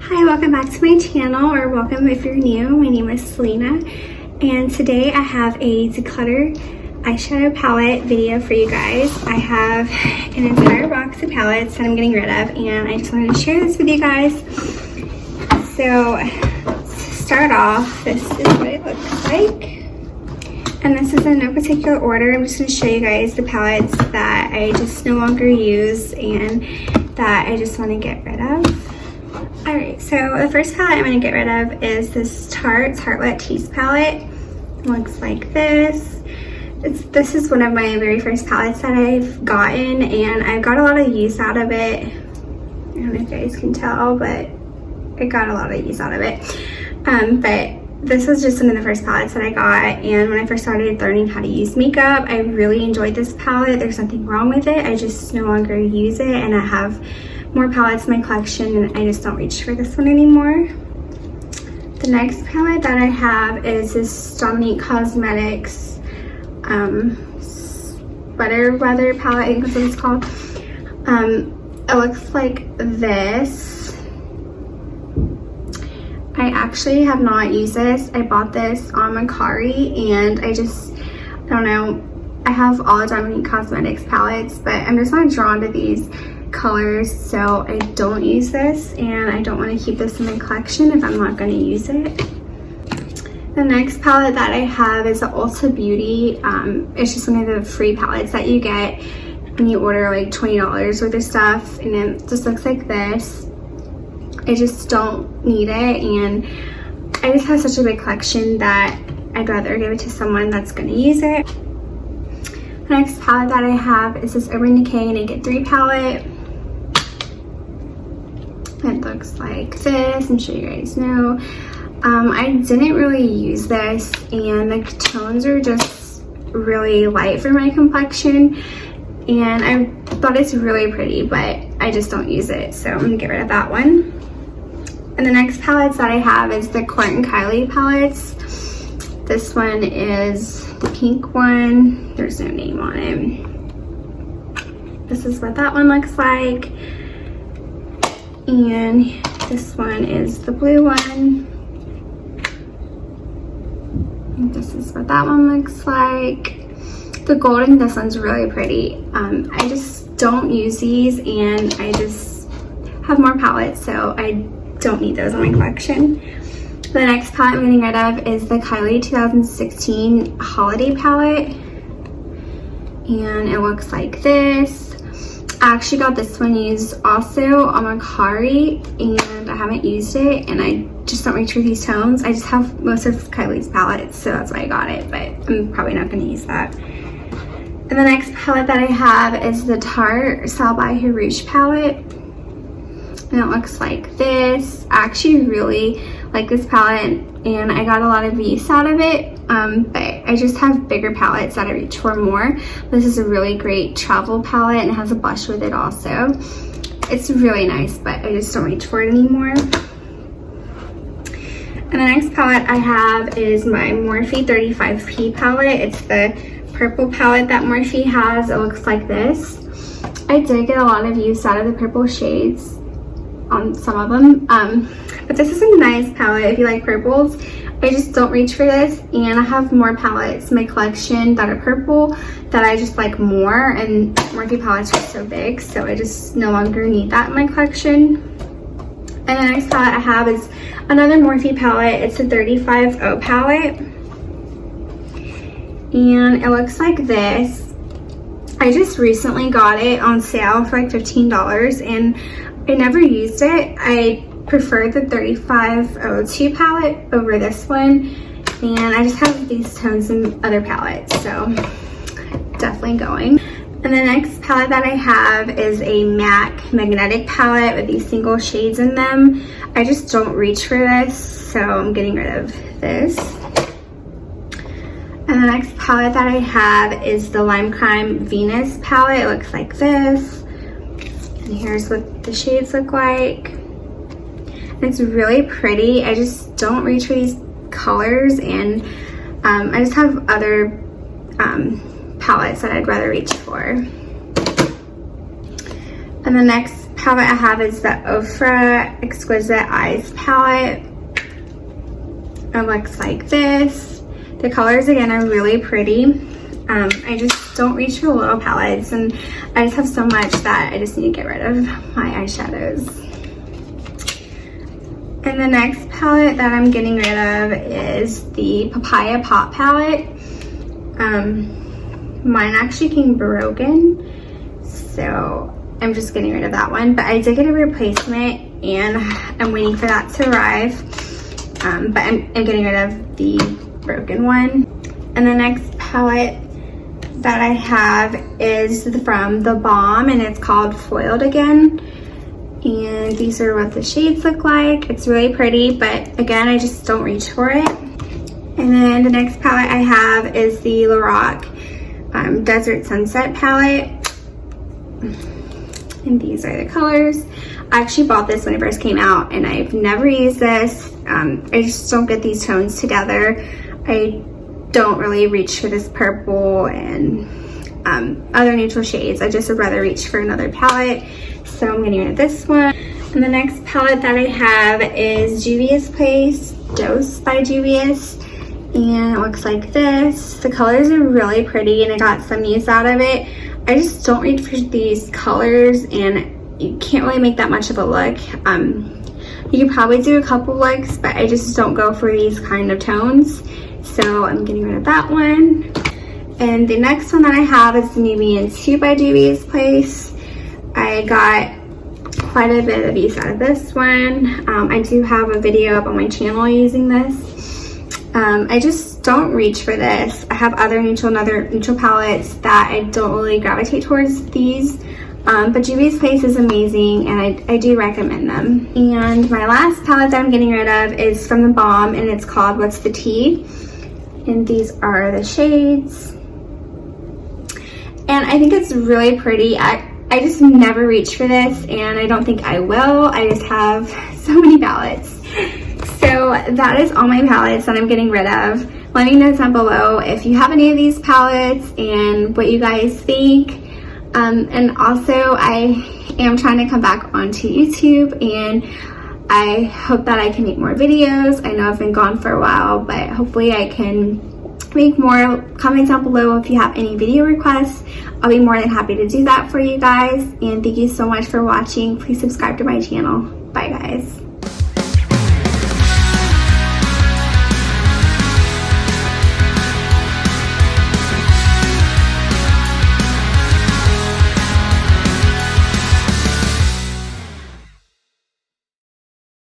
Hi, welcome back to my channel, or welcome if you're new. My name is Selena, and today I have a Declutter eyeshadow palette video for you guys. I have an entire box of palettes that I'm getting rid of, and I just wanted to share this with you guys. So, to start off, this is what it looks like. And this is in no particular order. I'm just going to show you guys the palettes that I just no longer use and that I just want to get rid of. Alright, so the first palette I'm going to get rid of is this Tarte Tartelette Tease palette. It looks like this. This is one of my very first palettes that I've gotten, and I've got a lot of use out of it. I don't know if you guys can tell, but I got a lot of use out of it. But this was just one of the first palettes that I got, and when I first started learning how to use makeup, I really enjoyed this palette. There's nothing wrong with it. I just no longer use it, and I have more palettes in my collection, and I just don't reach for this one anymore. The next palette that I have is this Dominique Cosmetics Sweater Weather palette, I think that's what it's called. It looks like this. I actually have not used this. I bought this on Mercari, and I don't know. I have all the Dominique Cosmetics palettes, but I'm just not drawn to these colors, so I don't use this, and I don't want to keep this in my collection if I'm not going to use it. The next palette that I have is the Ulta Beauty. It's just one of the free palettes that you get when you order like $20 worth of stuff, and it just looks like this. I just don't need it, and I just have such a big collection that I'd rather give it to someone that's going to use it. The next palette that I have is this Urban Decay Naked 3 palette. It looks like this. I'm sure you guys know. I didn't really use this, and the tones are just really light for my complexion, and I thought it's really pretty, but I just don't use it, so I'm gonna get rid of that one. And the next palettes that I have is the Kourt and Kylie palettes. This one is the pink one. There's no name on it. This is what that one looks like. And this one is the blue one. And this is what that one looks like. The gold in this one's really pretty. I just don't use these, and I just have more palettes, so I don't need those in my collection. The next palette I'm getting rid of is the Kylie 2016 Holiday palette, and it looks like this. I actually got this one used also on Mercari, and I haven't used it, and I just don't reach for these tones. I just have most of Kylie's palettes, so that's why I got it, but I'm probably not going to use that. And the next palette that I have is the Tarte Sal by Rouge palette. And it looks like this. I actually really like this palette, and I got a lot of use out of it, but I just have bigger palettes that I reach for more. This is a really great travel palette, and it has a blush with it also. It's really nice, but I just don't reach for it anymore. And the next palette I have is my Morphe 35P palette. It's the purple palette that Morphe has. It looks like this. I did get a lot of use out of the purple shades on some of them, but this is a nice palette if you like purples. I just don't reach for this, and I have more palettes in my collection that are purple that I just like more, and Morphe palettes are so big, so I just no longer need that in my collection. And the next palette I have is another Morphe palette. It's a 35O palette, and it looks like this. I just recently got it on sale for like $15, and I never used it. I prefer the 3502 palette over this one, and I just have these tones in other palettes, so definitely going. And the next palette that I have is a MAC magnetic palette with these single shades in them. I just don't reach for this, so I'm getting rid of this. And the next palette that I have is the Lime Crime Venus palette. It looks like this. And here's what the shades look like. It's really pretty. I just don't reach for these colors, and I just have other palettes that I'd rather reach for. And the next palette I have is the Ofra Exquisite Eyes palette. It looks like this. The colors again are really pretty. I just don't reach for little palettes, and I just have so much that I just need to get rid of my eyeshadows. And the next palette that I'm getting rid of is the Papaya Pop palette. Mine actually came broken, so I'm just getting rid of that one. But I did get a replacement, and I'm waiting for that to arrive. But I'm getting rid of the broken one. And the next palette that I have is from the Balm, and it's called Foiled Again. And these are what the shades look like. It's really pretty, but again, I just don't reach for it. And then the next palette I have is the Lorac Desert Sunset palette. And these are the colors. I actually bought this when it first came out, and I've never used this. I just don't get these tones together. I don't really reach for this purple and other neutral shades. I just would rather reach for another palette. So I'm getting rid of this one. And the next palette that I have is Juvia's Place Douce by Juvia's. And it looks like this. The colors are really pretty, and I got some use out of it. I just don't reach for these colors, and you can't really make that much of a look. You can probably do a couple looks, but I just don't go for these kind of tones. So I'm getting rid of that one. And the next one that I have is the Nubians 2 by Juvia's Place. I got quite a bit of use out of this one. I do have a video up on my channel using this. I just don't reach for this. I have other neutral palettes that I don't really gravitate towards these. But Juvia's Place is amazing, and I do recommend them. And my last palette that I'm getting rid of is from the Balm, and it's called What's the Tea? And these are the shades. And I think it's really pretty. I just never reach for this, and I don't think I will. I just have so many palettes. So that is all my palettes that I'm getting rid of. Let me know down below if you have any of these palettes and what you guys think. And also, I am trying to come back onto YouTube, and I hope that I can make more videos. I know I've been gone for a while, but hopefully I can make more. Comment down below if you have any video requests. I'll be more than happy to do that for you guys. And thank you so much for watching. Please subscribe to my channel. Bye, guys.